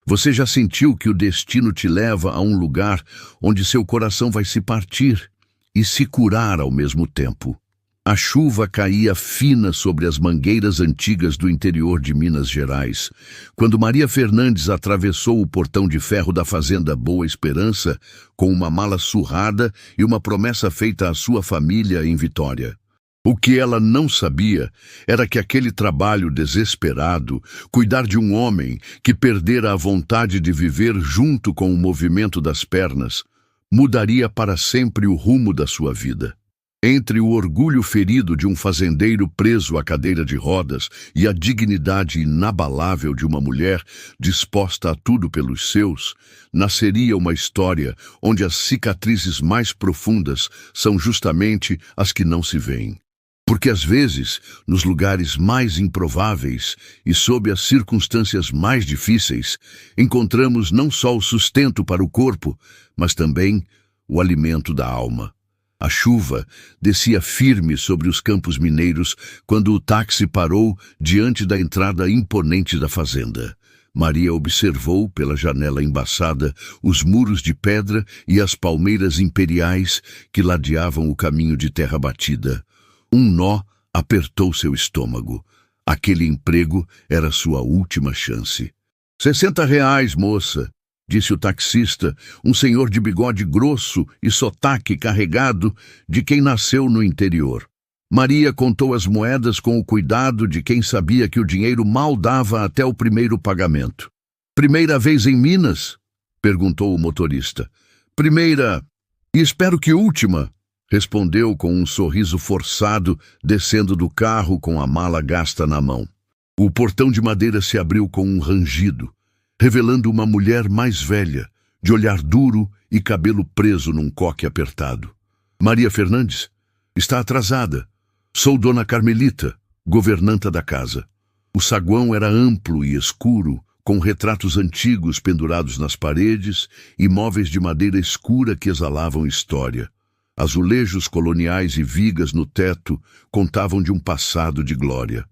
Você já sentiu que o destino te leva a um lugar onde seu coração vai se partir e se curar ao mesmo tempo? A chuva caía fina sobre as mangueiras antigas do interior de Minas Gerais, quando Maria Fernandes atravessou o portão de ferro da fazenda Boa Esperança com uma mala surrada e uma promessa feita à sua família em Vitória. O que ela não sabia era que aquele trabalho desesperado, cuidar de um homem que perdera a vontade de viver junto com o movimento das pernas, mudaria para sempre o rumo da sua vida. Entre o orgulho ferido de um fazendeiro preso à cadeira de rodas e a dignidade inabalável de uma mulher disposta a tudo pelos seus, nasceria uma história onde as cicatrizes mais profundas são justamente as que não se veem. Porque às vezes, nos lugares mais improváveis e sob as circunstâncias mais difíceis, encontramos não só o sustento para o corpo, mas também o alimento da alma. A chuva descia firme sobre os campos mineiros quando o táxi parou diante da entrada imponente da fazenda. Maria observou pela janela embaçada os muros de pedra e as palmeiras imperiais que ladeavam o caminho de terra batida. Um nó apertou seu estômago. Aquele emprego era sua última chance. R$ 60, moça, disse o taxista, um senhor de bigode grosso e sotaque carregado de quem nasceu no interior. Maria contou as moedas com o cuidado de quem sabia que o dinheiro mal dava até o primeiro pagamento. Primeira vez em Minas? Perguntou o motorista. Primeira, e espero que última, respondeu com um sorriso forçado, descendo do carro com a mala gasta na mão. O portão de madeira se abriu com um rangido, revelando uma mulher mais velha, de olhar duro e cabelo preso num coque apertado. Maria Fernandes, está atrasada. Sou Dona Carmelita, governanta da casa. O saguão era amplo e escuro, com retratos antigos pendurados nas paredes e móveis de madeira escura que exalavam história. Azulejos coloniais e vigas no teto contavam de um passado de glória.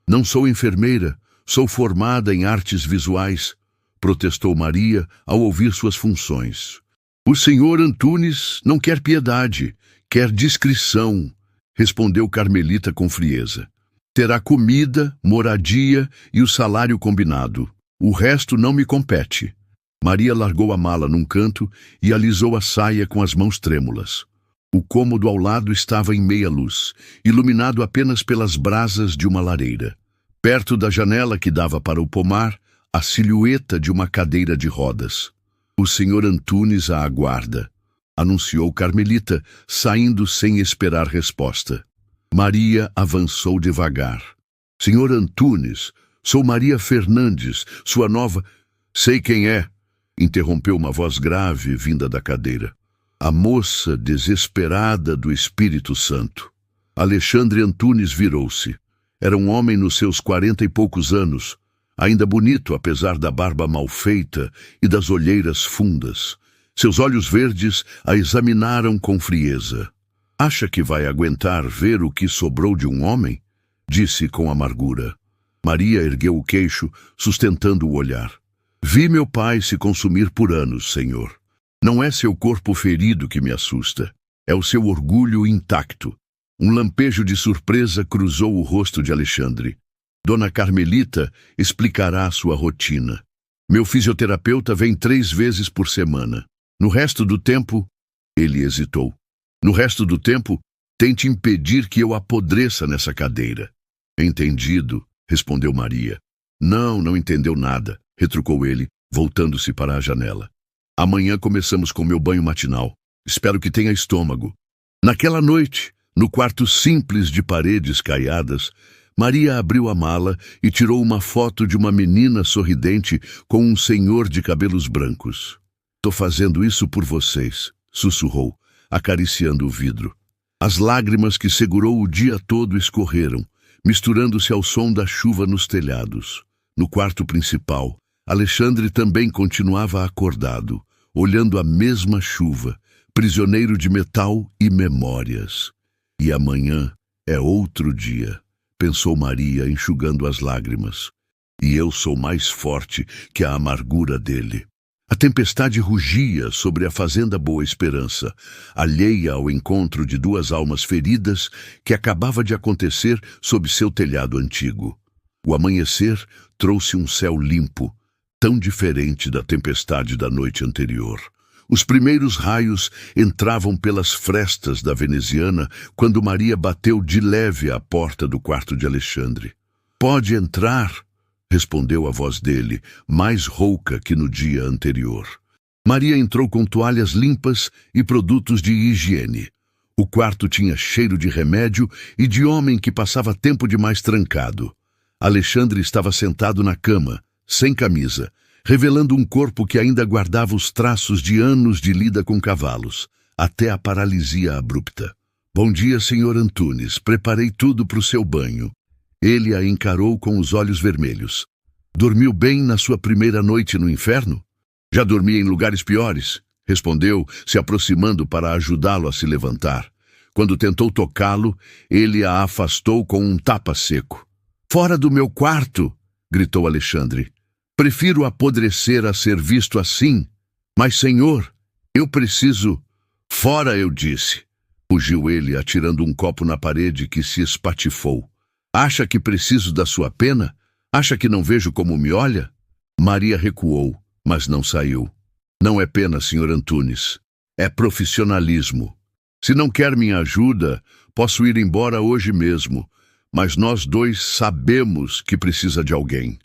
Não sou enfermeira, sou formada em artes visuais, protestou Maria ao ouvir suas funções. O senhor Antunes não quer piedade, quer discrição, respondeu Carmelita com frieza. Terá comida, moradia e o salário combinado. O resto não me compete. Maria largou a mala num canto e alisou a saia com as mãos trêmulas. O cômodo ao lado estava em meia luz, iluminado apenas pelas brasas de uma lareira. Perto da janela que dava para o pomar, a silhueta de uma cadeira de rodas. O senhor Antunes a aguarda, anunciou Carmelita, saindo sem esperar resposta. Maria avançou devagar. Senhor Antunes, sou Maria Fernandes, sua nova... Sei quem é, interrompeu uma voz grave vinda da cadeira. A moça desesperada do Espírito Santo. Alexandre Antunes virou-se. Era um homem nos seus 40 e poucos anos, ainda bonito apesar da barba mal feita e das olheiras fundas. Seus olhos verdes a examinaram com frieza. Acha que vai aguentar ver o que sobrou de um homem? Disse com amargura. Maria ergueu o queixo, sustentando o olhar. Vi meu pai se consumir por anos, senhor. Não é seu corpo ferido que me assusta, é o seu orgulho intacto. Um lampejo de surpresa cruzou o rosto de Alexandre. Dona Carmelita explicará sua rotina. Meu fisioterapeuta vem 3 vezes por semana. No resto do tempo, ele hesitou. No resto do tempo, tente impedir que eu apodreça nessa cadeira. Entendido, respondeu Maria. Não entendeu nada, retrucou ele, voltando-se para a janela. Amanhã começamos com meu banho matinal. Espero que tenha estômago. Naquela noite, no quarto simples de paredes caiadas, Maria abriu a mala e tirou uma foto de uma menina sorridente com um senhor de cabelos brancos. Tô fazendo isso por vocês, sussurrou, acariciando o vidro. As lágrimas que segurou o dia todo escorreram, misturando-se ao som da chuva nos telhados. No quarto principal, Alexandre também continuava acordado, olhando a mesma chuva, prisioneiro de metal e memórias. E amanhã é outro dia, pensou Maria, enxugando as lágrimas. e eu sou mais forte que a amargura dele. A tempestade rugia sobre a fazenda Boa Esperança, alheia ao encontro de duas almas feridas que acabava de acontecer sob seu telhado antigo. O amanhecer trouxe um céu limpo, tão diferente da tempestade da noite anterior. Os primeiros raios entravam pelas frestas da veneziana quando Maria bateu de leve à porta do quarto de Alexandre. "Pode entrar", respondeu a voz dele, mais rouca que no dia anterior. Maria entrou com toalhas limpas e produtos de higiene. O quarto tinha cheiro de remédio e de homem que passava tempo demais trancado. Alexandre estava sentado na cama, sem camisa, revelando um corpo que ainda guardava os traços de anos de lida com cavalos, até a paralisia abrupta. "Bom dia, Sr. Antunes. Preparei tudo para o seu banho." Ele a encarou com os olhos vermelhos. "Dormiu bem na sua primeira noite no inferno?" "Já dormi em lugares piores", respondeu, se aproximando para ajudá-lo a se levantar. Quando tentou tocá-lo, ele a afastou com um tapa seco. "Fora do meu quarto!" gritou Alexandre. "Prefiro apodrecer a ser visto assim." "Mas, senhor, eu preciso..." "Fora, eu disse!" Fugiu ele, atirando um copo na parede que se espatifou. "Acha que preciso da sua pena? Acha que não vejo como me olha?" Maria recuou, mas não saiu. "Não é pena, Sr. Antunes. É profissionalismo. Se não quer minha ajuda, posso ir embora hoje mesmo, mas nós dois sabemos que precisa de alguém."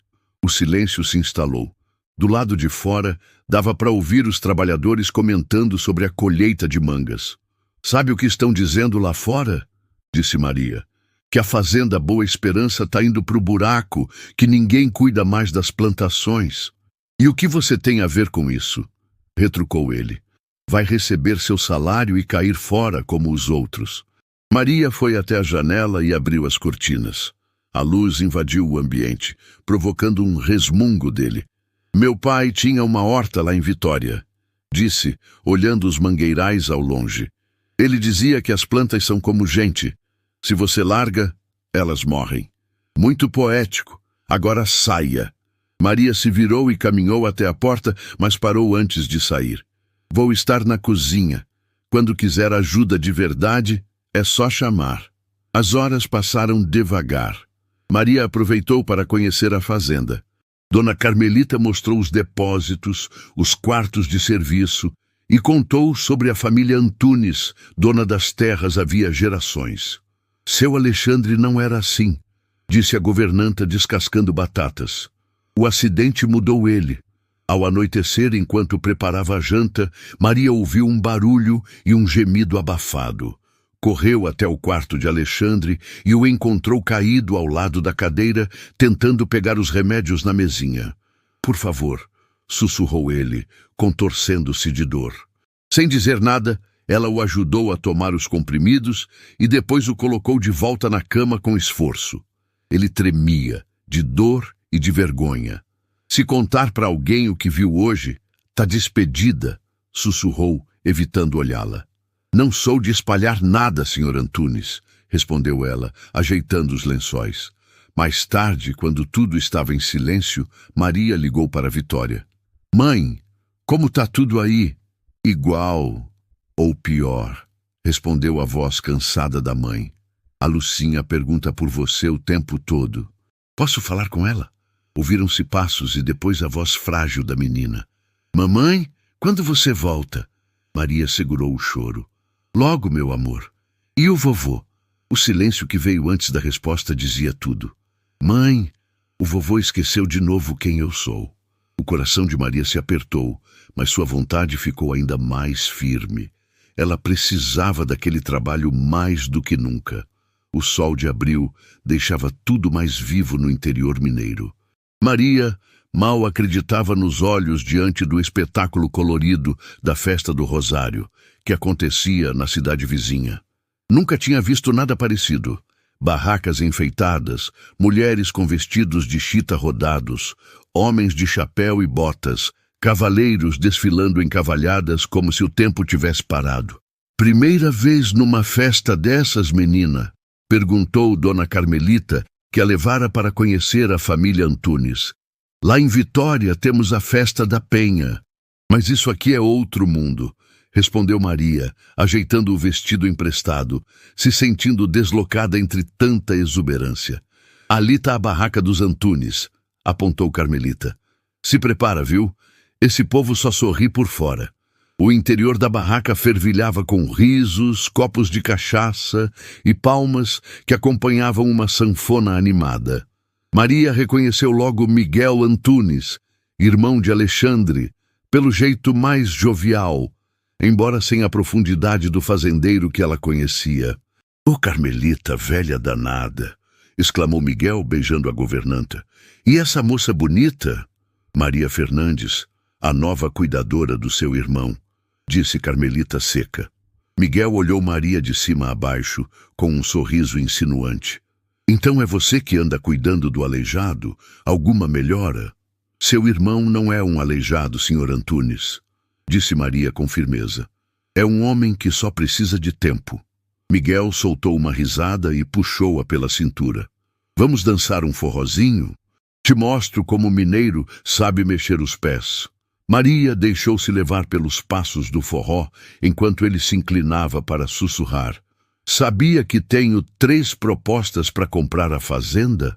O silêncio se instalou. Do lado de fora, dava para ouvir os trabalhadores comentando sobre a colheita de mangas. "Sabe o que estão dizendo lá fora?" disse Maria. "Que a fazenda Boa Esperança está indo para o buraco, que ninguém cuida mais das plantações." "E o que você tem a ver com isso?" retrucou ele. "Vai receber seu salário e cair fora como os outros." Maria foi até a janela e abriu as cortinas. A luz invadiu o ambiente, provocando um resmungo dele. "Meu pai tinha uma horta lá em Vitória", disse, olhando os mangueirais ao longe. "Ele dizia que as plantas são como gente. Se você larga, elas morrem." "Muito poético. Agora saia." Maria se virou e caminhou até a porta, mas parou antes de sair. "Vou estar na cozinha. Quando quiser ajuda de verdade, é só chamar." As horas passaram devagar. Maria aproveitou para conhecer a fazenda. Dona Carmelita mostrou os depósitos, os quartos de serviço e contou sobre a família Antunes, dona das terras havia gerações. "Seu Alexandre não era assim", disse a governanta descascando batatas. "O acidente mudou ele." Ao anoitecer, enquanto preparava a janta, Maria ouviu um barulho e um gemido abafado. Correu até o quarto de Alexandre e o encontrou caído ao lado da cadeira, tentando pegar os remédios na mesinha. "Por favor", sussurrou ele, contorcendo-se de dor. Sem dizer nada, ela o ajudou a tomar os comprimidos e depois o colocou de volta na cama com esforço. Ele tremia, de dor e de vergonha. "Se contar para alguém o que viu hoje, tá despedida", sussurrou, evitando olhá-la. "Não sou de espalhar nada, Sr. Antunes", respondeu ela, ajeitando os lençóis. Mais tarde, quando tudo estava em silêncio, Maria ligou para Vitória. "Mãe, como tá tudo aí?" "Igual, ou pior", respondeu a voz cansada da mãe. "A Lucinha pergunta por você o tempo todo." "Posso falar com ela?" Ouviram-se passos e depois a voz frágil da menina. "Mamãe, quando você volta?" Maria segurou o choro. "Logo, meu amor." "E o vovô?" O silêncio que veio antes da resposta dizia tudo. "Mãe, o vovô esqueceu de novo quem eu sou." O coração de Maria se apertou, mas sua vontade ficou ainda mais firme. Ela precisava daquele trabalho mais do que nunca. O sol de abril deixava tudo mais vivo no interior mineiro. Maria mal acreditava nos olhos diante do espetáculo colorido da Festa do Rosário, que acontecia na cidade vizinha. Nunca tinha visto nada parecido. Barracas enfeitadas, mulheres com vestidos de chita rodados, homens de chapéu e botas, cavaleiros desfilando em cavalhadas como se o tempo tivesse parado. "Primeira vez numa festa dessas, menina?" perguntou Dona Carmelita, que a levara para conhecer a família Antunes. Lá em Vitória temos a festa da Penha. Mas isso aqui é outro mundo, respondeu Maria, ajeitando o vestido emprestado, se sentindo deslocada entre tanta exuberância. Ali está a barraca dos Antunes, apontou Carmelita. Se prepara, viu? Esse povo só sorri por fora. O interior da barraca fervilhava com risos, copos de cachaça e palmas que acompanhavam uma sanfona animada. Maria reconheceu logo Miguel Antunes, irmão de Alexandre, pelo jeito mais jovial, embora sem a profundidade do fazendeiro que ela conhecia. "Ô Carmelita, velha danada!" exclamou Miguel, beijando a governanta. "E essa moça bonita?" "Maria Fernandes, a nova cuidadora do seu irmão", disse Carmelita seca. Miguel olhou Maria de cima a baixo, com um sorriso insinuante. "Então é você que anda cuidando do aleijado? Alguma melhora?" "Seu irmão não é um aleijado, Sr. Antunes", disse Maria com firmeza. "É um homem que só precisa de tempo." Miguel soltou uma risada e puxou-a pela cintura. "Vamos dançar um forrozinho? Te mostro como o mineiro sabe mexer os pés." Maria deixou-se levar pelos passos do forró, enquanto ele se inclinava para sussurrar. "Sabia que tenho 3 propostas para comprar a fazenda?"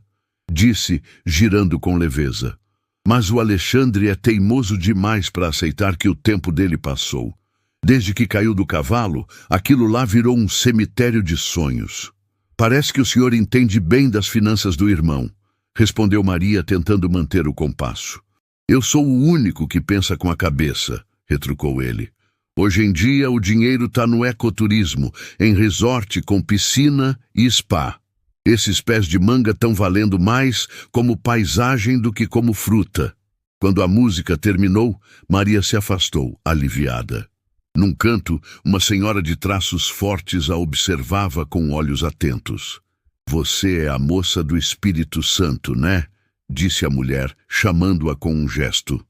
disse, girando com leveza. "Mas o Alexandre é teimoso demais para aceitar que o tempo dele passou. Desde que caiu do cavalo, aquilo lá virou um cemitério de sonhos." "Parece que o senhor entende bem das finanças do irmão", respondeu Maria, tentando manter o compasso. "Eu sou o único que pensa com a cabeça", retrucou ele. "Hoje em dia o dinheiro está no ecoturismo, em resort com piscina e spa. Esses pés de manga estão valendo mais como paisagem do que como fruta." Quando a música terminou, Maria se afastou, aliviada. Num canto, uma senhora de traços fortes a observava com olhos atentos. "Você é a moça do Espírito Santo, né?" disse a mulher, chamando-a com um gesto.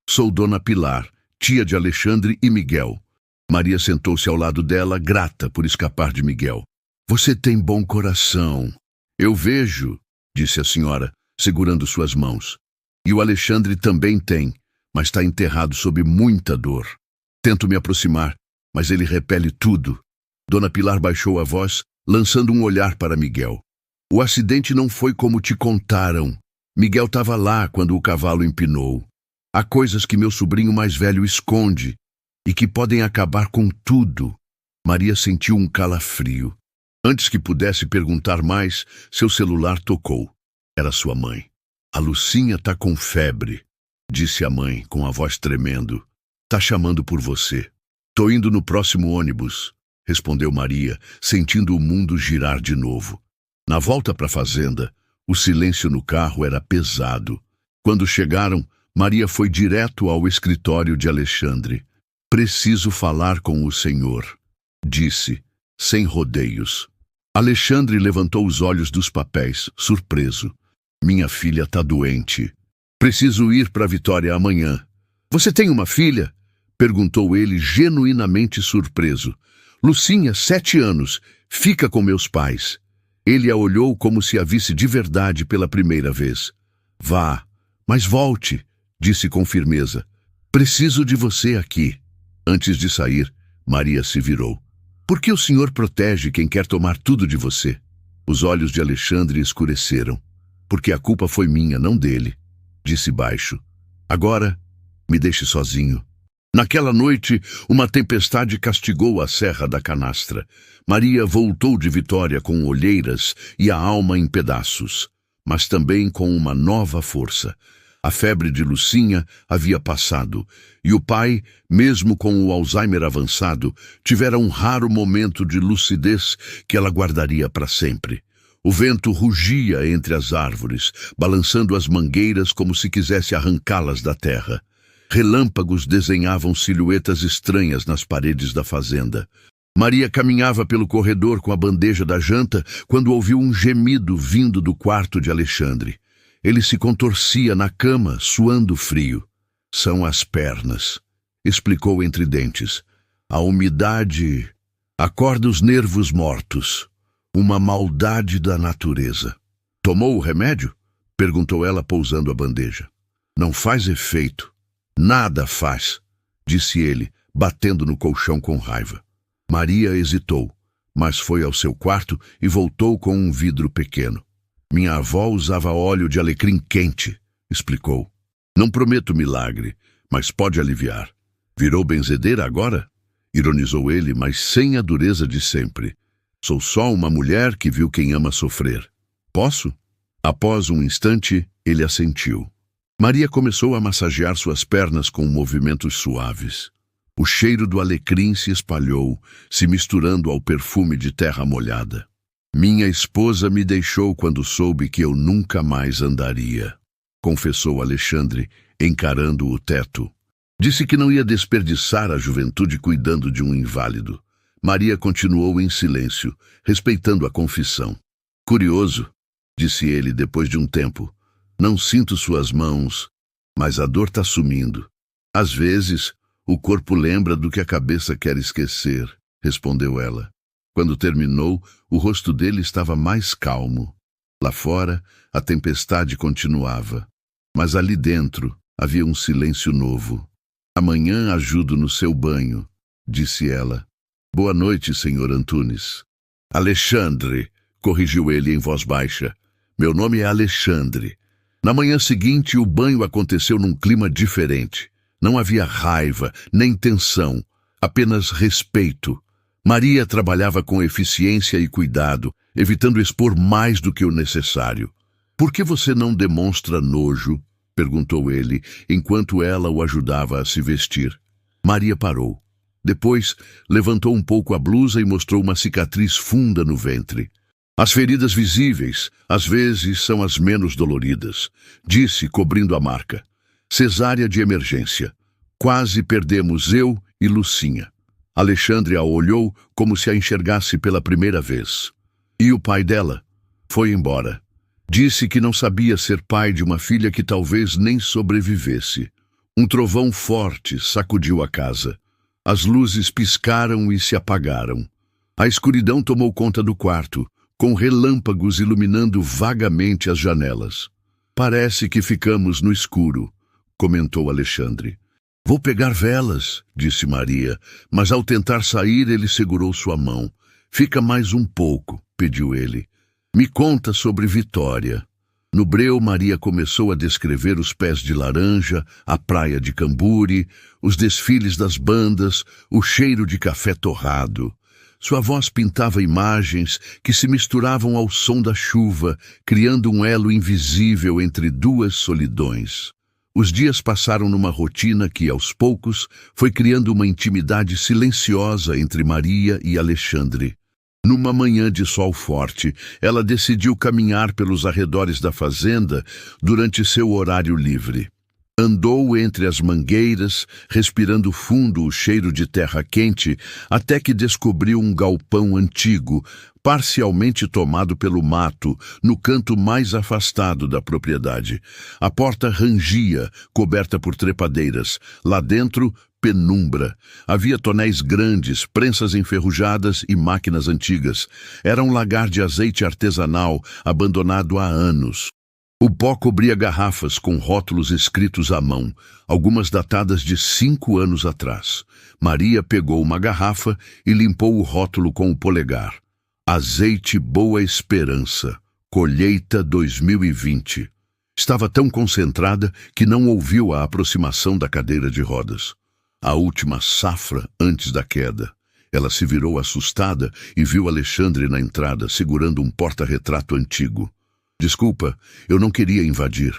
"Sou Dona Pilar, tia de Alexandre e Miguel." Maria sentou-se ao lado dela, grata por escapar de Miguel. "Você tem bom coração." "Eu vejo", disse a senhora, segurando suas mãos. "E o Alexandre também tem, mas está enterrado sob muita dor. Tento me aproximar, mas ele repele tudo." Dona Pilar baixou a voz, lançando um olhar para Miguel. "O acidente não foi como te contaram. Miguel estava lá quando o cavalo empinou. Há coisas que meu sobrinho mais velho esconde e que podem acabar com tudo." Maria sentiu um calafrio. Antes que pudesse perguntar mais, seu celular tocou. Era sua mãe. "A Lucinha está com febre", disse a mãe, com a voz tremendo. "Tá chamando por você." "Tô indo no próximo ônibus", respondeu Maria, sentindo o mundo girar de novo. Na volta para a fazenda, o silêncio no carro era pesado. Quando chegaram, Maria foi direto ao escritório de Alexandre. "Preciso falar com o senhor", disse, sem rodeios. Alexandre levantou os olhos dos papéis, surpreso. "Minha filha tá doente. Preciso ir para Vitória amanhã." "Você tem uma filha?" perguntou ele, genuinamente surpreso. "Lucinha, 7 anos, fica com meus pais." Ele a olhou como se a visse de verdade pela primeira vez. "Vá, mas volte", disse com firmeza. "Preciso de você aqui." Antes de sair, Maria se virou. "Por que o senhor protege quem quer tomar tudo de você?" Os olhos de Alexandre escureceram. "Porque a culpa foi minha, não dele", disse baixo. "Agora, me deixe sozinho." Naquela noite, uma tempestade castigou a Serra da Canastra. Maria voltou de Vitória com olheiras e a alma em pedaços, mas também com uma nova força. A febre de Lucinha havia passado, e o pai, mesmo com o Alzheimer avançado, tivera um raro momento de lucidez que ela guardaria para sempre. O vento rugia entre as árvores, balançando as mangueiras como se quisesse arrancá-las da terra. Relâmpagos desenhavam silhuetas estranhas nas paredes da fazenda. Maria caminhava pelo corredor com a bandeja da janta quando ouviu um gemido vindo do quarto de Alexandre. Ele se contorcia na cama, suando frio. "São as pernas", explicou entre dentes. "A umidade acorda os nervos mortos. Uma maldade da natureza." Tomou o remédio? Perguntou ela, pousando a bandeja. Não faz efeito. Nada faz, disse ele, batendo no colchão com raiva. Maria hesitou, mas foi ao seu quarto e voltou com um vidro pequeno. Minha avó usava óleo de alecrim quente, explicou. Não prometo milagre, mas pode aliviar. Virou benzedeira agora? Ironizou ele, mas sem a dureza de sempre. Sou só uma mulher que viu quem ama sofrer. Posso? Após um instante, ele assentiu. Maria começou a massagear suas pernas com movimentos suaves. O cheiro do alecrim se espalhou, se misturando ao perfume de terra molhada. Minha esposa me deixou quando soube que eu nunca mais andaria, confessou Alexandre, encarando o teto. Disse que não ia desperdiçar a juventude cuidando de um inválido. Maria continuou em silêncio, respeitando a confissão. Curioso, disse ele depois de um tempo. Não sinto suas mãos, mas a dor está sumindo. Às vezes, o corpo lembra do que a cabeça quer esquecer, respondeu ela. Quando terminou, o rosto dele estava mais calmo. Lá fora, a tempestade continuava. Mas ali dentro, havia um silêncio novo. Amanhã ajudo no seu banho, disse ela. Boa noite, senhor Antunes. Alexandre, corrigiu ele em voz baixa. Meu nome é Alexandre. Na manhã seguinte, o banho aconteceu num clima diferente. Não havia raiva, nem tensão, apenas respeito. Maria trabalhava com eficiência e cuidado, evitando expor mais do que o necessário. Por que você não demonstra nojo? Perguntou ele, enquanto ela o ajudava a se vestir. Maria parou. Depois, levantou um pouco a blusa e mostrou uma cicatriz funda no ventre. As feridas visíveis, às vezes, são as menos doloridas, disse, cobrindo a marca. Cesárea de emergência. Quase perdemos eu e Lucinha. Alexandre a olhou como se a enxergasse pela primeira vez. E o pai dela? Foi embora. Disse que não sabia ser pai de uma filha que talvez nem sobrevivesse. Um trovão forte sacudiu a casa. As luzes piscaram e se apagaram. A escuridão tomou conta do quarto, com relâmpagos iluminando vagamente as janelas. Parece que ficamos no escuro, comentou Alexandre. Vou pegar velas, disse Maria, mas ao tentar sair ele segurou sua mão. Fica mais um pouco, pediu ele. Me conta sobre Vitória. No breu, Maria começou a descrever os pés de laranja, a praia de Camburi, os desfiles das bandas, o cheiro de café torrado. Sua voz pintava imagens que se misturavam ao som da chuva, criando um elo invisível entre duas solidões. Os dias passaram numa rotina que, aos poucos, foi criando uma intimidade silenciosa entre Maria e Alexandre. Numa manhã de sol forte, ela decidiu caminhar pelos arredores da fazenda durante seu horário livre. Andou entre as mangueiras, respirando fundo o cheiro de terra quente, até que descobriu um galpão antigo, parcialmente tomado pelo mato, no canto mais afastado da propriedade. A porta rangia, coberta por trepadeiras. Lá dentro, penumbra. Havia tonéis grandes, prensas enferrujadas e máquinas antigas. Era um lagar de azeite artesanal, abandonado há anos. O pó cobria garrafas com rótulos escritos à mão, algumas datadas de 5 anos atrás. Maria pegou uma garrafa e limpou o rótulo com o polegar. Azeite Boa Esperança, colheita 2020. Estava tão concentrada que não ouviu a aproximação da cadeira de rodas. A última safra antes da queda. Ela se virou assustada e viu Alexandre na entrada, segurando um porta-retrato antigo. Desculpa, eu não queria invadir,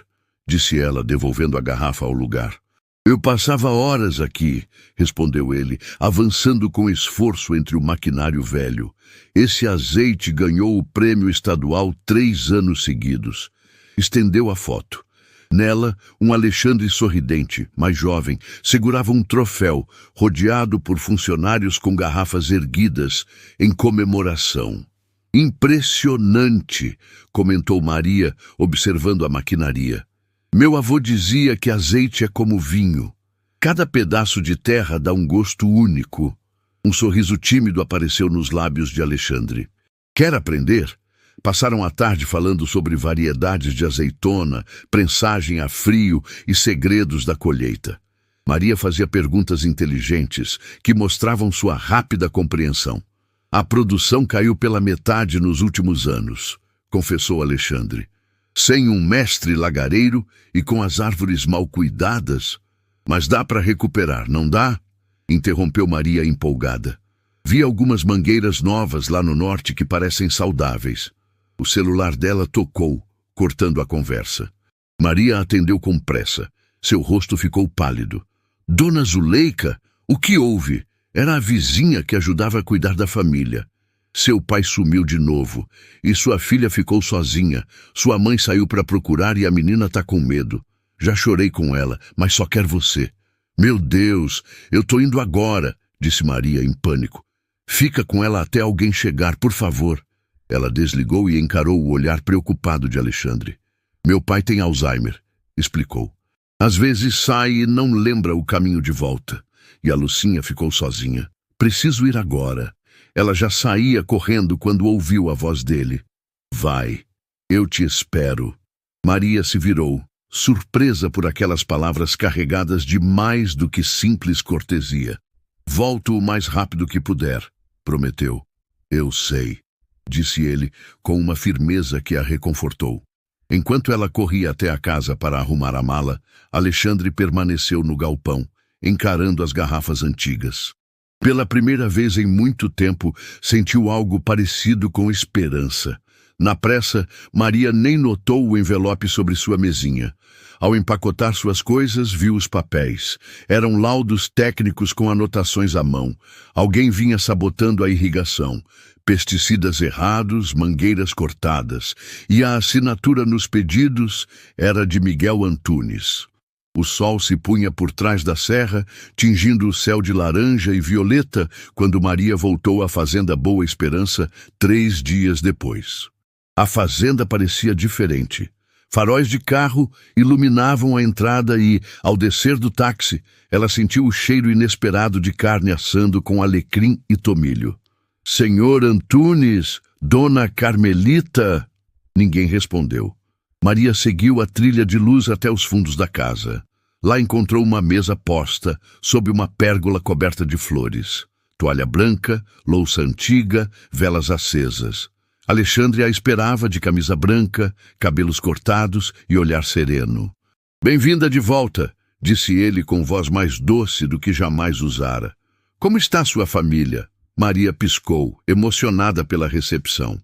disse ela, devolvendo a garrafa ao lugar. Eu passava horas aqui, respondeu ele, avançando com esforço entre o maquinário velho. Esse azeite ganhou o prêmio estadual 3 anos seguidos. Estendeu a foto. Nela, um Alexandre sorridente, mais jovem, segurava um troféu, rodeado por funcionários com garrafas erguidas, em comemoração. Impressionante, comentou Maria, observando a maquinaria. Meu avô dizia que azeite é como vinho. Cada pedaço de terra dá um gosto único. Um sorriso tímido apareceu nos lábios de Alexandre. Quer aprender? Passaram a tarde falando sobre variedades de azeitona, prensagem a frio e segredos da colheita. Maria fazia perguntas inteligentes que mostravam sua rápida compreensão. A produção caiu pela metade nos últimos anos, confessou Alexandre. Sem um mestre lagareiro e com as árvores mal cuidadas. Mas dá para recuperar, não dá? Interrompeu Maria empolgada. Vi algumas mangueiras novas lá no norte que parecem saudáveis. O celular dela tocou, cortando a conversa. Maria atendeu com pressa. Seu rosto ficou pálido. Dona Zuleika? O que houve? Era a vizinha que ajudava a cuidar da família. Seu pai sumiu de novo e sua filha ficou sozinha. Sua mãe saiu para procurar e a menina tá com medo. Já chorei com ela, mas só quer você. Meu Deus, eu tô indo agora, disse Maria em pânico. Fica com ela até alguém chegar, por favor. Ela desligou e encarou o olhar preocupado de Alexandre. Meu pai tem Alzheimer, explicou. Às vezes sai e não lembra o caminho de volta. E a Lucinha ficou sozinha. Preciso ir agora. Ela já saía correndo quando ouviu a voz dele. Vai, eu te espero. Maria se virou, surpresa por aquelas palavras carregadas de mais do que simples cortesia. Volto o mais rápido que puder, prometeu. Eu sei, disse ele com uma firmeza que a reconfortou. Enquanto ela corria até a casa para arrumar a mala, Alexandre permaneceu no galpão, encarando as garrafas antigas. Pela primeira vez em muito tempo, sentiu algo parecido com esperança. Na pressa, Maria nem notou o envelope sobre sua mesinha. Ao empacotar suas coisas, viu os papéis. Eram laudos técnicos com anotações à mão. Alguém vinha sabotando a irrigação. Pesticidas errados, mangueiras cortadas. E a assinatura nos pedidos era de Miguel Antunes. O sol se punha por trás da serra, tingindo o céu de laranja e violeta, quando Maria voltou à fazenda Boa Esperança 3 dias depois. A fazenda parecia diferente. Faróis de carro iluminavam a entrada e, ao descer do táxi, ela sentiu o cheiro inesperado de carne assando com alecrim e tomilho. Senhor Antunes, Dona Carmelita? Ninguém respondeu. Maria seguiu a trilha de luz até os fundos da casa. Lá encontrou uma mesa posta, sob uma pérgola coberta de flores. Toalha branca, louça antiga, velas acesas. Alexandre a esperava de camisa branca, cabelos cortados e olhar sereno. Bem-vinda de volta, disse ele com voz mais doce do que jamais usara. Como está sua família? Maria piscou, emocionada pela recepção.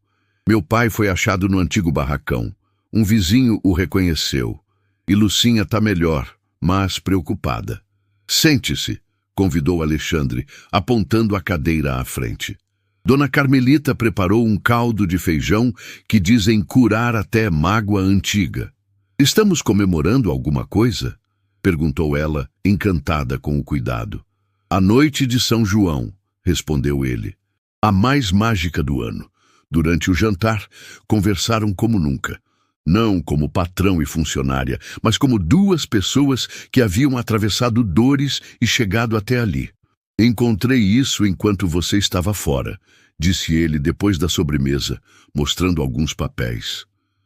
Meu pai foi achado no antigo barracão. Um vizinho o reconheceu. E Lucinha está melhor, mas preocupada. Sente-se, convidou Alexandre, apontando a cadeira à frente. Dona Carmelita preparou um caldo de feijão que dizem curar até mágoa antiga. Estamos comemorando alguma coisa? Perguntou ela, encantada com o cuidado. A noite de São João, respondeu ele. A mais mágica do ano. Durante o jantar, conversaram como nunca. Não como patrão e funcionária, mas como duas pessoas que haviam atravessado dores e chegado até ali. Encontrei isso enquanto você estava fora, disse ele depois da sobremesa, mostrando alguns papéis.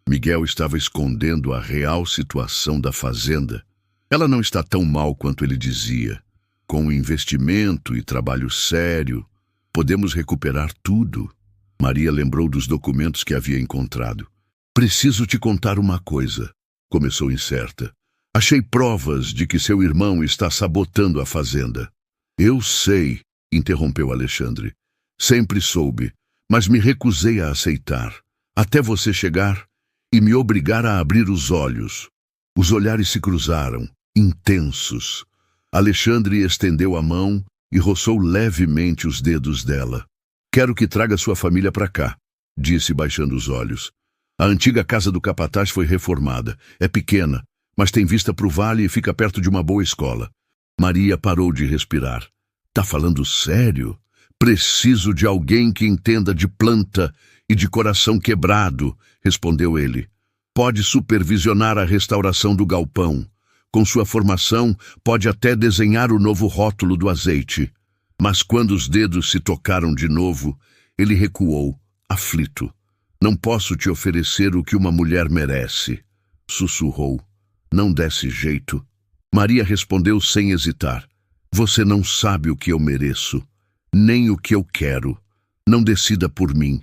Miguel estava escondendo a real situação da fazenda. Ela não está tão mal quanto ele dizia. Com investimento e trabalho sério, podemos recuperar tudo. Maria lembrou dos documentos que havia encontrado. Preciso te contar uma coisa, começou incerta. Achei provas de que seu irmão está sabotando a fazenda. Eu sei, interrompeu Alexandre. Sempre soube, mas me recusei a aceitar. Até você chegar e me obrigar a abrir os olhos. Os olhares se cruzaram, intensos. Alexandre estendeu a mão e roçou levemente os dedos dela. Quero que traga sua família para cá, disse baixando os olhos. A antiga casa do capataz foi reformada. É pequena, mas tem vista para o vale e fica perto de uma boa escola. Maria parou de respirar. Tá falando sério? Preciso de alguém que entenda de planta e de coração quebrado, respondeu ele. Pode supervisionar a restauração do galpão. Com sua formação, pode até desenhar o novo rótulo do azeite. Mas quando os dedos se tocaram de novo, ele recuou, aflito. Não posso te oferecer o que uma mulher merece, sussurrou. Não desse jeito. Maria respondeu sem hesitar. Você não sabe o que eu mereço, nem o que eu quero. Não decida por mim.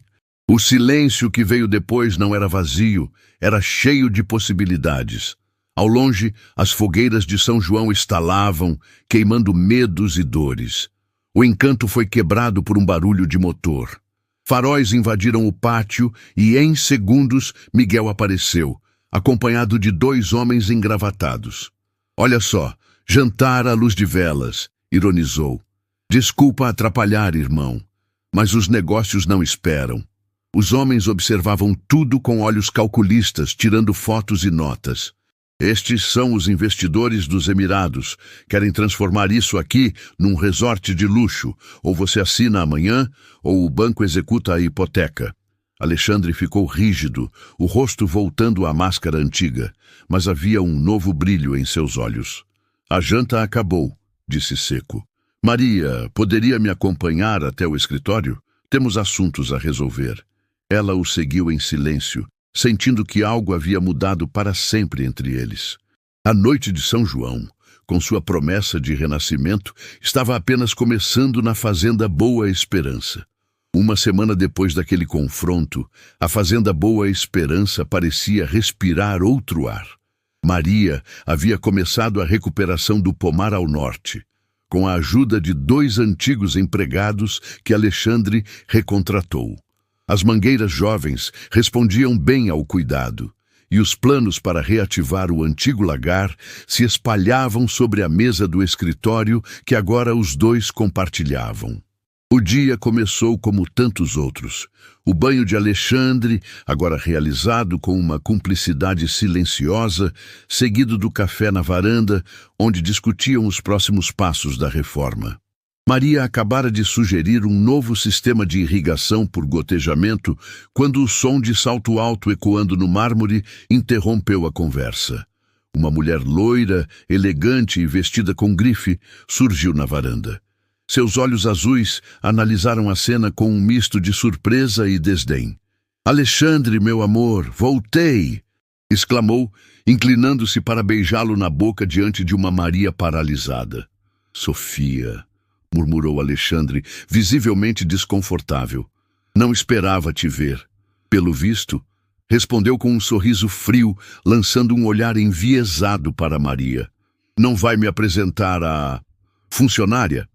O silêncio que veio depois não era vazio, era cheio de possibilidades. Ao longe, as fogueiras de São João estalavam, queimando medos e dores. O encanto foi quebrado por um barulho de motor. Faróis invadiram o pátio e, em segundos, Miguel apareceu, acompanhado de 2 homens engravatados. Olha só, jantar à luz de velas, ironizou. Desculpa atrapalhar, irmão, mas os negócios não esperam. Os homens observavam tudo com olhos calculistas, tirando fotos e notas. Estes são os investidores dos Emirados. Querem transformar isso aqui num resort de luxo. Ou você assina amanhã, ou o banco executa a hipoteca. Alexandre ficou rígido, o rosto voltando à máscara antiga, mas havia um novo brilho em seus olhos. A janta acabou, disse seco. Maria, poderia me acompanhar até o escritório? Temos assuntos a resolver. Ela o seguiu em silêncio, sentindo que algo havia mudado para sempre entre eles. A noite de São João, com sua promessa de renascimento, estava apenas começando na fazenda Boa Esperança. Uma semana depois daquele confronto, a fazenda Boa Esperança parecia respirar outro ar. Maria havia começado a recuperação do pomar ao norte, com a ajuda de 2 antigos empregados que Alexandre recontratou. As mangueiras jovens respondiam bem ao cuidado, e os planos para reativar o antigo lagar se espalhavam sobre a mesa do escritório que agora os 2 compartilhavam. O dia começou como tantos outros. O banho de Alexandre, agora realizado com uma cumplicidade silenciosa, seguido do café na varanda, onde discutiam os próximos passos da reforma. Maria acabara de sugerir um novo sistema de irrigação por gotejamento quando o som de salto alto ecoando no mármore interrompeu a conversa. Uma mulher loira, elegante e vestida com grife surgiu na varanda. Seus olhos azuis analisaram a cena com um misto de surpresa e desdém. «Alexandre, meu amor, voltei!» exclamou, inclinando-se para beijá-lo na boca diante de uma Maria paralisada. «Sofia», murmurou Alexandre, visivelmente desconfortável. «Não esperava te ver». Pelo visto, respondeu com um sorriso frio, lançando um olhar enviesado para Maria. «Não vai me apresentar a funcionária?»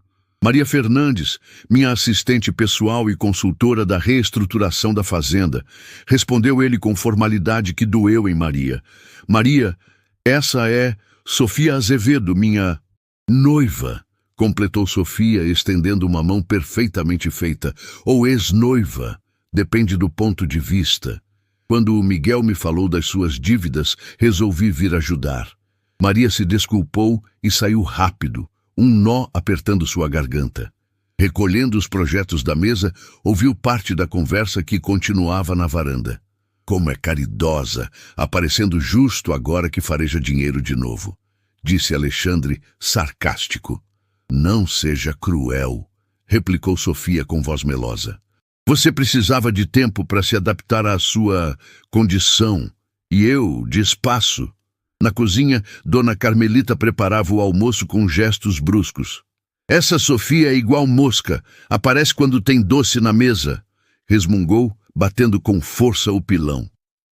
Maria Fernandes, minha assistente pessoal e consultora da reestruturação da fazenda, respondeu ele com formalidade que doeu em Maria. Maria, essa é Sofia Azevedo, minha noiva, completou Sofia, estendendo uma mão perfeitamente feita, ou ex-noiva, depende do ponto de vista. Quando o Miguel me falou das suas dívidas, resolvi vir ajudar. Maria se desculpou e saiu rápido, um nó apertando sua garganta. Recolhendo os projetos da mesa, ouviu parte da conversa que continuava na varanda. Como é caridosa, aparecendo justo agora que fareja dinheiro de novo, disse Alexandre, sarcástico. Não seja cruel, replicou Sofia com voz melosa. Você precisava de tempo para se adaptar à sua condição, e eu, de espaço. Na cozinha, Dona Carmelita preparava o almoço com gestos bruscos. Essa Sofia é igual mosca, aparece quando tem doce na mesa, resmungou, batendo com força o pilão.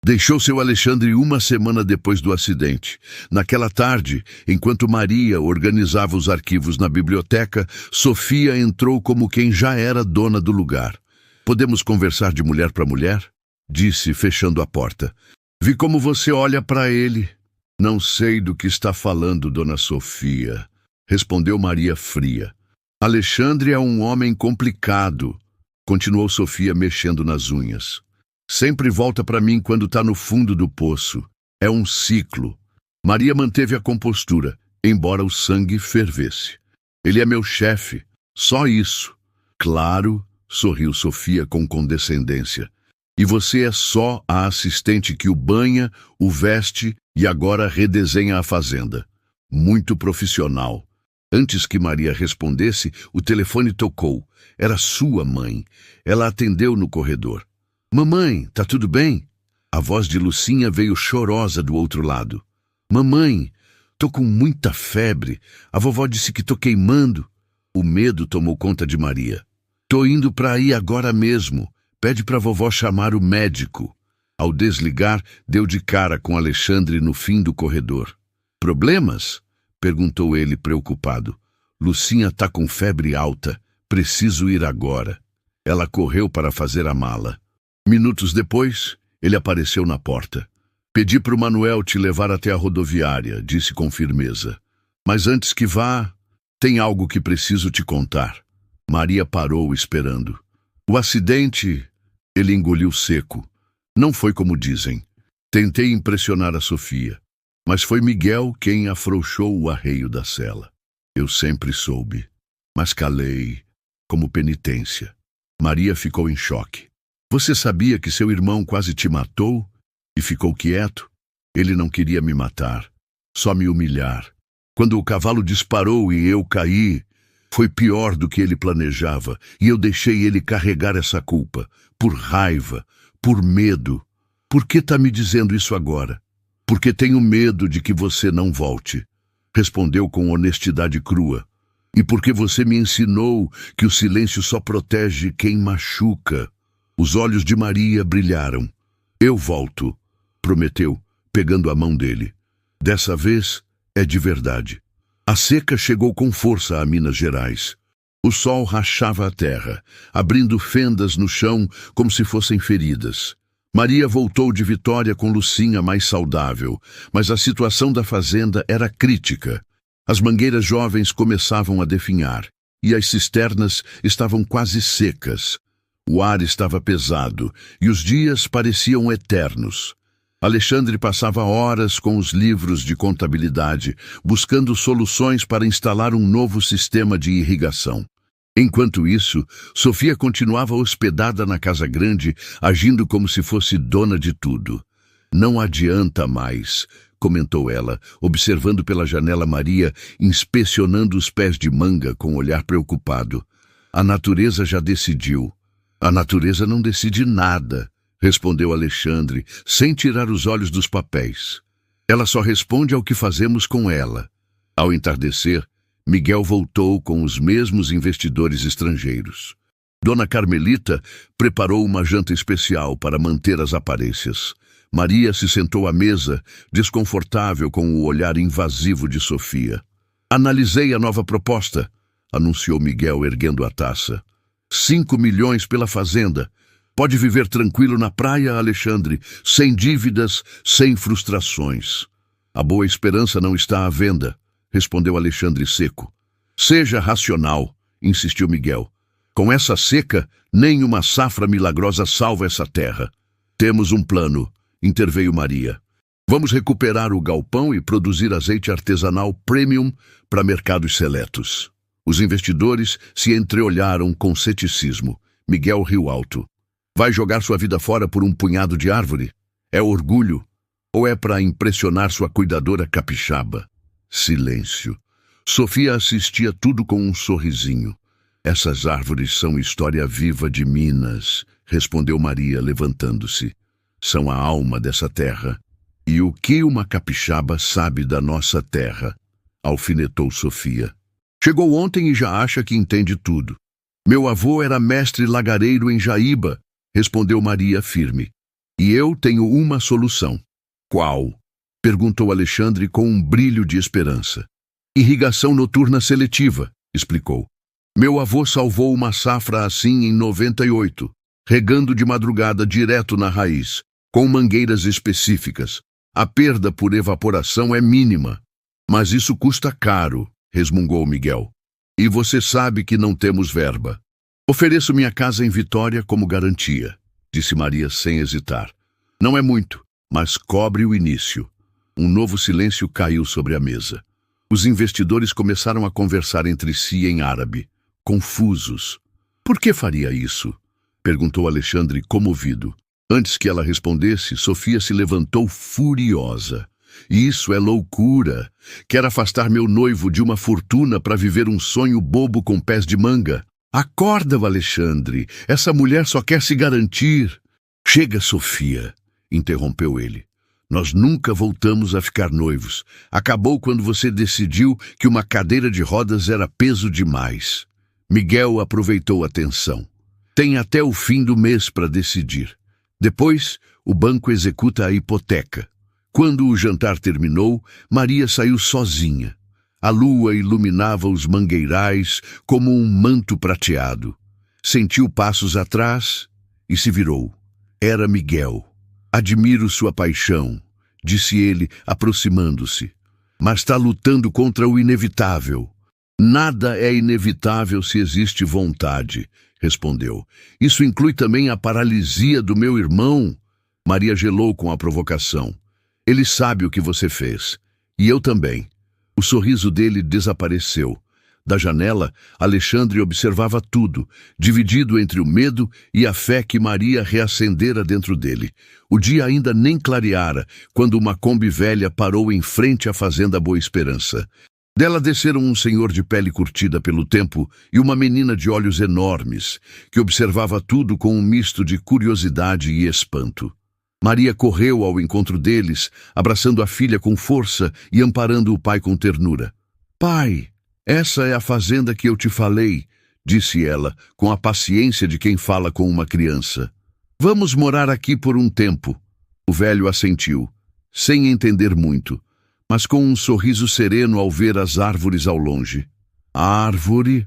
Deixou seu Alexandre uma semana depois do acidente. Naquela tarde, enquanto Maria organizava os arquivos na biblioteca, Sofia entrou como quem já era dona do lugar. Podemos conversar de mulher para mulher? Disse, fechando a porta. Vi como você olha para ele. Não sei do que está falando, Dona Sofia, respondeu Maria fria. Alexandre é um homem complicado, continuou Sofia mexendo nas unhas. Sempre volta para mim quando está no fundo do poço. É um ciclo. Maria manteve a compostura, embora o sangue fervesse. Ele é meu chefe, só isso. Claro, sorriu Sofia com condescendência. E você é só a assistente que o banha, o veste e agora redesenha a fazenda. Muito profissional. Antes que Maria respondesse, o telefone tocou. Era sua mãe. Ela atendeu no corredor. Mamãe, tá tudo bem? A voz de Lucinha veio chorosa do outro lado. Mamãe, tô com muita febre. A vovó disse que tô queimando. O medo tomou conta de Maria. Tô indo pra aí agora mesmo. Pede pra vovó chamar o médico. Ao desligar, deu de cara com Alexandre no fim do corredor. Problemas? Perguntou ele preocupado. Lucinha tá com febre alta. Preciso ir agora. Ela correu para fazer a mala. Minutos depois, ele apareceu na porta. Pedi pro Manuel te levar até a rodoviária, disse com firmeza. Mas antes que vá, tem algo que preciso te contar. Maria parou esperando. O acidente, ele engoliu seco. Não foi como dizem. Tentei impressionar a Sofia, mas foi Miguel quem afrouxou o arreio da cela. Eu sempre soube, mas calei, como penitência. Maria ficou em choque. Você sabia que seu irmão quase te matou e ficou quieto? Ele não queria me matar, só me humilhar. Quando o cavalo disparou e eu caí, foi pior do que ele planejava, e eu deixei ele carregar essa culpa, por raiva, por medo. Por que tá me dizendo isso agora? Porque tenho medo de que você não volte, respondeu com honestidade crua. E porque você me ensinou que o silêncio só protege quem machuca. Os olhos de Maria brilharam. Eu volto, prometeu, pegando a mão dele. Dessa vez é de verdade. A seca chegou com força a Minas Gerais. O sol rachava a terra, abrindo fendas no chão como se fossem feridas. Maria voltou de Vitória com Lucinha mais saudável, mas a situação da fazenda era crítica. As mangueiras jovens começavam a definhar, e as cisternas estavam quase secas. O ar estava pesado, e os dias pareciam eternos. Alexandre passava horas com os livros de contabilidade, buscando soluções para instalar um novo sistema de irrigação. Enquanto isso, Sofia continuava hospedada na casa grande, agindo como se fosse dona de tudo. Não adianta mais, comentou ela, observando pela janela Maria, inspecionando os pés de manga com um olhar preocupado. A natureza já decidiu. A natureza não decide nada, respondeu Alexandre, sem tirar os olhos dos papéis. Ela só responde ao que fazemos com ela. Ao entardecer, Miguel voltou com os mesmos investidores estrangeiros. Dona Carmelita preparou uma janta especial para manter as aparências. Maria se sentou à mesa, desconfortável com o olhar invasivo de Sofia. Analisei a nova proposta, anunciou Miguel erguendo a taça. 5 milhões pela fazenda. Pode viver tranquilo na praia, Alexandre, sem dívidas, sem frustrações. A Boa Esperança não está à venda, respondeu Alexandre seco. Seja racional, insistiu Miguel. Com essa seca, nem uma safra milagrosa salva essa terra. Temos um plano, interveio Maria. Vamos recuperar o galpão e produzir azeite artesanal premium para mercados seletos. Os investidores se entreolharam com ceticismo. Miguel riu alto. Vai jogar sua vida fora por um punhado de árvore? É orgulho? Ou é para impressionar sua cuidadora capixaba? Silêncio. Sofia assistia tudo com um sorrisinho. Essas árvores são história viva de Minas, respondeu Maria, levantando-se. São a alma dessa terra. E o que uma capixaba sabe da nossa terra? Alfinetou Sofia. Chegou ontem e já acha que entende tudo. Meu avô era mestre lagareiro em Jaíba, respondeu Maria firme. E eu tenho uma solução. Qual? Perguntou Alexandre com um brilho de esperança. Irrigação noturna seletiva, explicou. Meu avô salvou uma safra assim em 98, regando de madrugada direto na raiz, com mangueiras específicas. A perda por evaporação é mínima. Mas isso custa caro, resmungou Miguel. E você sabe que não temos verba. Ofereço minha casa em Vitória como garantia, disse Maria sem hesitar. Não é muito, mas cobre o início. Um novo silêncio caiu sobre a mesa. Os investidores começaram a conversar entre si em árabe, confusos. Por que faria isso? Perguntou Alexandre comovido. Antes que ela respondesse, Sofia se levantou furiosa. Isso é loucura. Quer afastar meu noivo de uma fortuna para viver um sonho bobo com pés de manga? Acorda, Alexandre. Essa mulher só quer se garantir. Chega, Sofia, interrompeu ele. Nós nunca voltamos a ficar noivos. Acabou quando você decidiu que uma cadeira de rodas era peso demais. Miguel aproveitou a tensão. Tem até o fim do mês para decidir. Depois, o banco executa a hipoteca. Quando o jantar terminou, Maria saiu sozinha. A lua iluminava os mangueirais como um manto prateado. Sentiu passos atrás e se virou. Era Miguel. Admiro sua paixão, disse ele, aproximando-se. Mas está lutando contra o inevitável. Nada é inevitável se existe vontade, respondeu. Isso inclui também a paralisia do meu irmão. Maria gelou com a provocação. Ele sabe o que você fez. E eu também. O sorriso dele desapareceu. Da janela, Alexandre observava tudo, dividido entre o medo e a fé que Maria reacendera dentro dele. O dia ainda nem clareara, quando uma Kombi velha parou em frente à fazenda Boa Esperança. Dela desceram um senhor de pele curtida pelo tempo e uma menina de olhos enormes, que observava tudo com um misto de curiosidade e espanto. Maria correu ao encontro deles, abraçando a filha com força e amparando o pai com ternura. «Pai! Essa é a fazenda que eu te falei», disse ela, com a paciência de quem fala com uma criança. «Vamos morar aqui por um tempo». O velho assentiu, sem entender muito, mas com um sorriso sereno ao ver as árvores ao longe. «A árvore?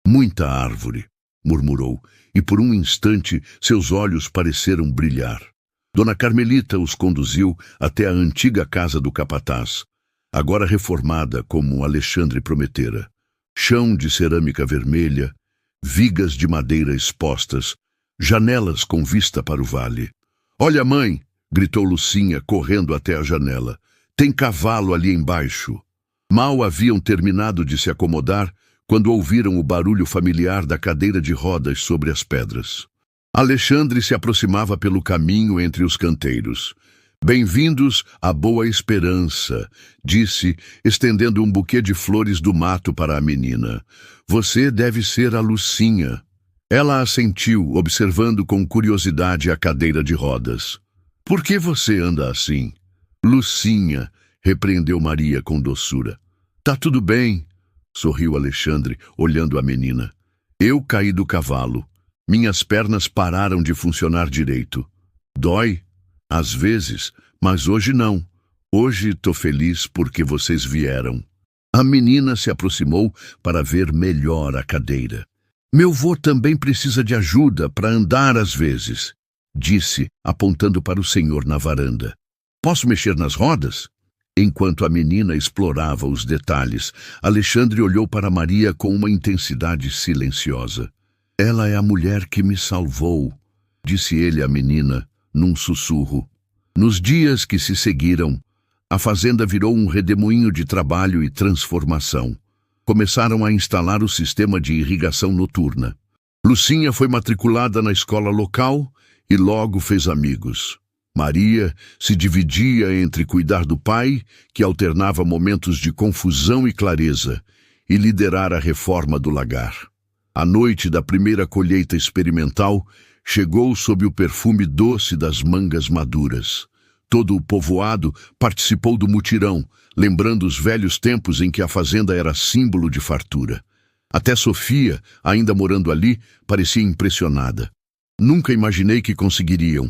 Muita árvore», murmurou, e por um instante seus olhos pareceram brilhar. Dona Carmelita os conduziu até a antiga casa do capataz, agora reformada como Alexandre prometera. Chão de cerâmica vermelha, vigas de madeira expostas, janelas com vista para o vale. «Olha, mãe!» gritou Lucinha, correndo até a janela. «Tem cavalo ali embaixo». Mal haviam terminado de se acomodar quando ouviram o barulho familiar da cadeira de rodas sobre as pedras. Alexandre se aproximava pelo caminho entre os canteiros. «Bem-vindos à Boa Esperança», disse, estendendo um buquê de flores do mato para a menina. «Você deve ser a Lucinha». Ela assentiu, observando com curiosidade a cadeira de rodas. «Por que você anda assim?» «Lucinha», repreendeu Maria com doçura. «Tá tudo bem», sorriu Alexandre, olhando a menina. «Eu caí do cavalo. Minhas pernas pararam de funcionar direito. Dói? Às vezes, mas hoje não. Hoje tô feliz porque vocês vieram». A menina se aproximou para ver melhor a cadeira. «Meu vô também precisa de ajuda para andar às vezes», disse, apontando para o senhor na varanda. «Posso mexer nas rodas?» Enquanto a menina explorava os detalhes, Alexandre olhou para Maria com uma intensidade silenciosa. «Ela é a mulher que me salvou», disse ele à menina, num sussurro. Nos dias que se seguiram, a fazenda virou um redemoinho de trabalho e transformação. Começaram a instalar o sistema de irrigação noturna. Lucinha foi matriculada na escola local e logo fez amigos. Maria se dividia entre cuidar do pai, que alternava momentos de confusão e clareza, e liderar a reforma do lagar. A noite da primeira colheita experimental chegou sob o perfume doce das mangas maduras. Todo o povoado participou do mutirão, lembrando os velhos tempos em que a fazenda era símbolo de fartura. Até Sofia, ainda morando ali, parecia impressionada. «Nunca imaginei que conseguiriam»,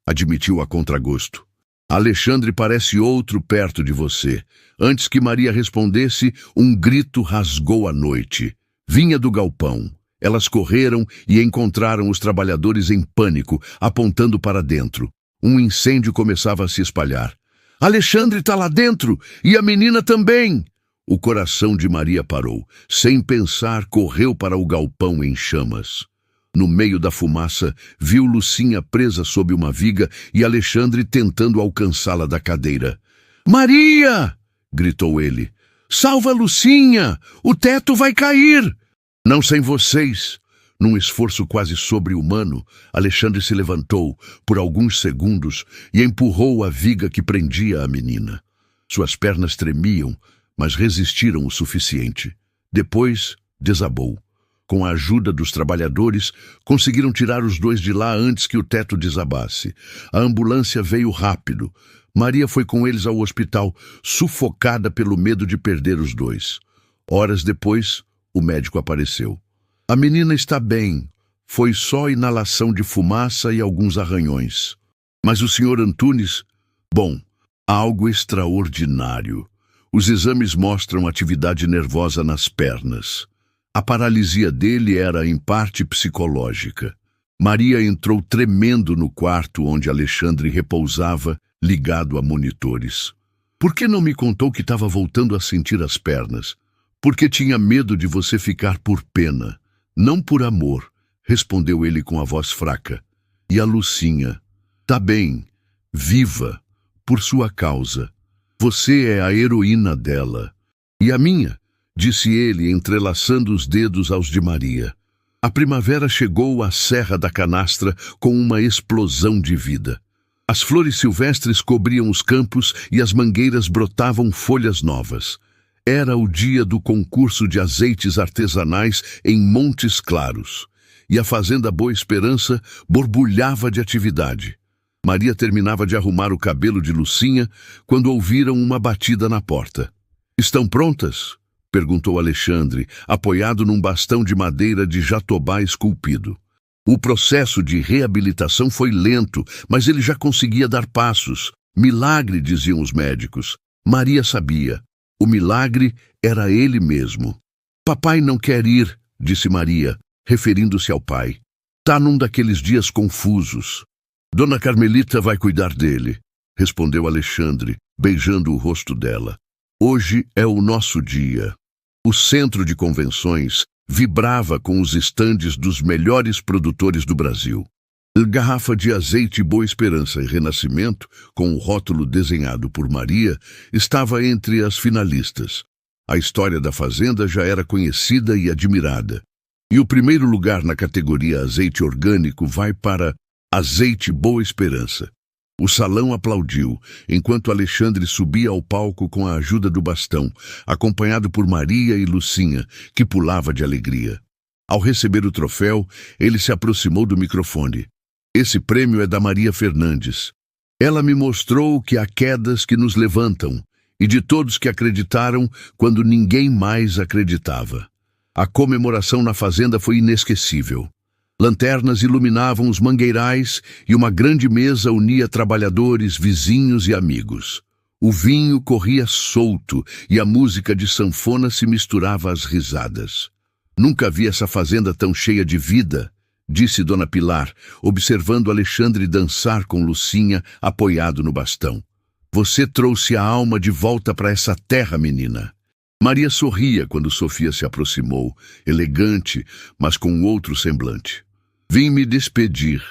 admitiu a contragosto. «Alexandre parece outro perto de você». Antes que Maria respondesse, um grito rasgou a noite. Vinha do galpão. Elas correram e encontraram os trabalhadores em pânico, apontando para dentro. Um incêndio começava a se espalhar. «Alexandre está lá dentro! E a menina também!» O coração de Maria parou. Sem pensar, correu para o galpão em chamas. No meio da fumaça, viu Lucinha presa sob uma viga e Alexandre tentando alcançá-la da cadeira. «Maria!» gritou ele. «Salva Lucinha! O teto vai cair!» «Não sem vocês!» Num esforço quase sobre-humano, Alexandre se levantou por alguns segundos e empurrou a viga que prendia a menina. Suas pernas tremiam, mas resistiram o suficiente. Depois, desabou. Com a ajuda dos trabalhadores, conseguiram tirar os dois de lá antes que o teto desabasse. A ambulância veio rápido. Maria foi com eles ao hospital, sufocada pelo medo de perder os dois. Horas depois, o médico apareceu. A menina está bem. Foi só inalação de fumaça e alguns arranhões. Mas o Sr. Antunes... Bom, algo extraordinário. Os exames mostram atividade nervosa nas pernas. A paralisia dele era, em parte, psicológica. Maria entrou tremendo no quarto onde Alexandre repousava, ligado a monitores. Por que não me contou que estava voltando a sentir as pernas? Porque tinha medo de você ficar por pena, não por amor, respondeu ele com a voz fraca. E a Lucinha? Tá bem, viva, por sua causa. Você é a heroína dela. E a minha? Disse ele, entrelaçando os dedos aos de Maria. A primavera chegou à Serra da Canastra com uma explosão de vida. As flores silvestres cobriam os campos e as mangueiras brotavam folhas novas. Era o dia do concurso de azeites artesanais em Montes Claros, e a fazenda Boa Esperança borbulhava de atividade. Maria terminava de arrumar o cabelo de Lucinha quando ouviram uma batida na porta. "Estão prontas?" perguntou Alexandre, apoiado num bastão de madeira de jatobá esculpido. O processo de reabilitação foi lento, mas ele já conseguia dar passos. Milagre, diziam os médicos. Maria sabia. O milagre era ele mesmo. "Papai não quer ir", disse Maria, referindo-se ao pai. "Tá num daqueles dias confusos." "Dona Carmelita vai cuidar dele", respondeu Alexandre, beijando o rosto dela. "Hoje é o nosso dia." O centro de convenções vibrava com os estandes dos melhores produtores do Brasil. Garrafa de azeite Boa Esperança e Renascimento, com o rótulo desenhado por Maria, estava entre as finalistas. A história da fazenda já era conhecida e admirada. E o primeiro lugar na categoria azeite orgânico vai para Azeite Boa Esperança. O salão aplaudiu, enquanto Alexandre subia ao palco com a ajuda do bastão, acompanhado por Maria e Lucinha, que pulava de alegria. Ao receber o troféu, ele se aproximou do microfone. "Esse prêmio é da Maria Fernandes. Ela me mostrou que há quedas que nos levantam, e de todos que acreditaram quando ninguém mais acreditava. A comemoração na fazenda foi inesquecível. Lanternas iluminavam os mangueirais e uma grande mesa unia trabalhadores, vizinhos e amigos. O vinho corria solto e a música de sanfona se misturava às risadas. "Nunca vi essa fazenda tão cheia de vida", disse Dona Pilar, observando Alexandre dançar com Lucinha apoiado no bastão. "Você trouxe a alma de volta para essa terra, menina." Maria sorria quando Sofia se aproximou, elegante, mas com outro semblante. "Vim me despedir",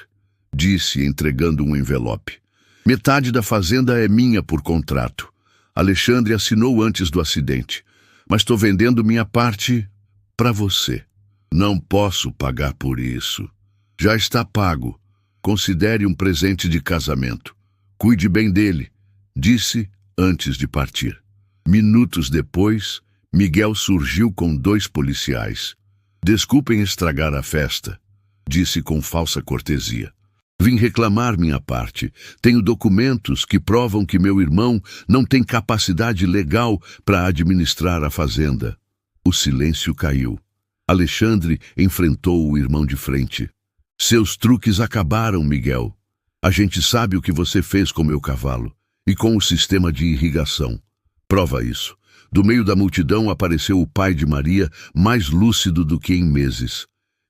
disse, entregando um envelope. "Metade da fazenda é minha por contrato. Alexandre assinou antes do acidente, mas estou vendendo minha parte para você. Não posso pagar por isso. Já está pago. Considere um presente de casamento. Cuide bem dele", disse antes de partir. Minutos depois, Miguel surgiu com 2 policiais. "Desculpem estragar a festa", disse com falsa cortesia. "Vim reclamar minha parte. Tenho documentos que provam que meu irmão não tem capacidade legal para administrar a fazenda." O silêncio caiu. Alexandre enfrentou o irmão de frente. "Seus truques acabaram, Miguel. A gente sabe o que você fez com meu cavalo e com o sistema de irrigação. Prova isso." Do meio da multidão apareceu o pai de Maria, mais lúcido do que em meses.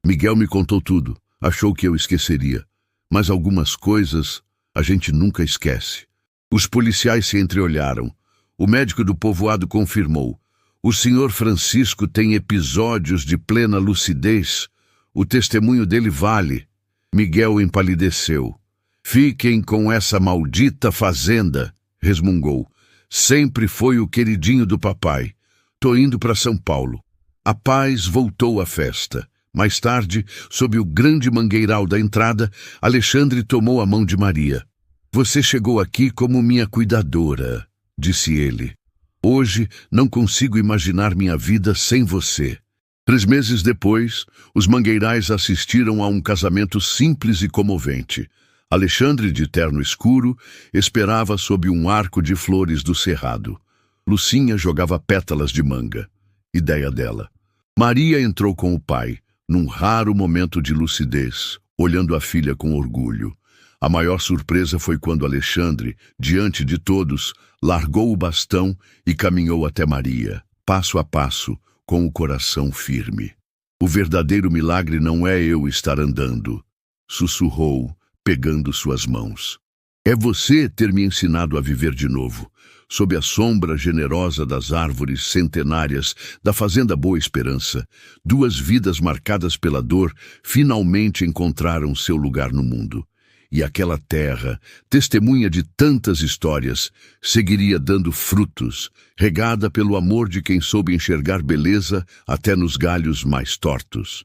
"Miguel me contou tudo. Achou que eu esqueceria. Mas algumas coisas a gente nunca esquece." Os policiais se entreolharam. O médico do povoado confirmou. "O senhor Francisco tem episódios de plena lucidez. O testemunho dele vale." Miguel empalideceu. "Fiquem com essa maldita fazenda", resmungou. "Sempre foi o queridinho do papai. Tô indo para São Paulo." A paz voltou à festa. Mais tarde, sob o grande mangueiral da entrada, Alexandre tomou a mão de Maria. "Você chegou aqui como minha cuidadora", disse ele. "Hoje não consigo imaginar minha vida sem você." 3 meses depois, os Mangueirais assistiram a um casamento simples e comovente. Alexandre, de terno escuro, esperava sob um arco de flores do cerrado. Lucinha jogava pétalas de manga. Ideia dela. Maria entrou com o pai, num raro momento de lucidez, olhando a filha com orgulho. A maior surpresa foi quando Alexandre, diante de todos, largou o bastão e caminhou até Maria, passo a passo, com o coração firme. O verdadeiro milagre não é eu estar andando, sussurrou, pegando suas mãos. É você ter me ensinado a viver de novo, sob a sombra generosa das árvores centenárias da Fazenda Boa Esperança. 2 vidas marcadas pela dor finalmente encontraram seu lugar no mundo. E aquela terra, testemunha de tantas histórias, seguiria dando frutos, regada pelo amor de quem soube enxergar beleza até nos galhos mais tortos.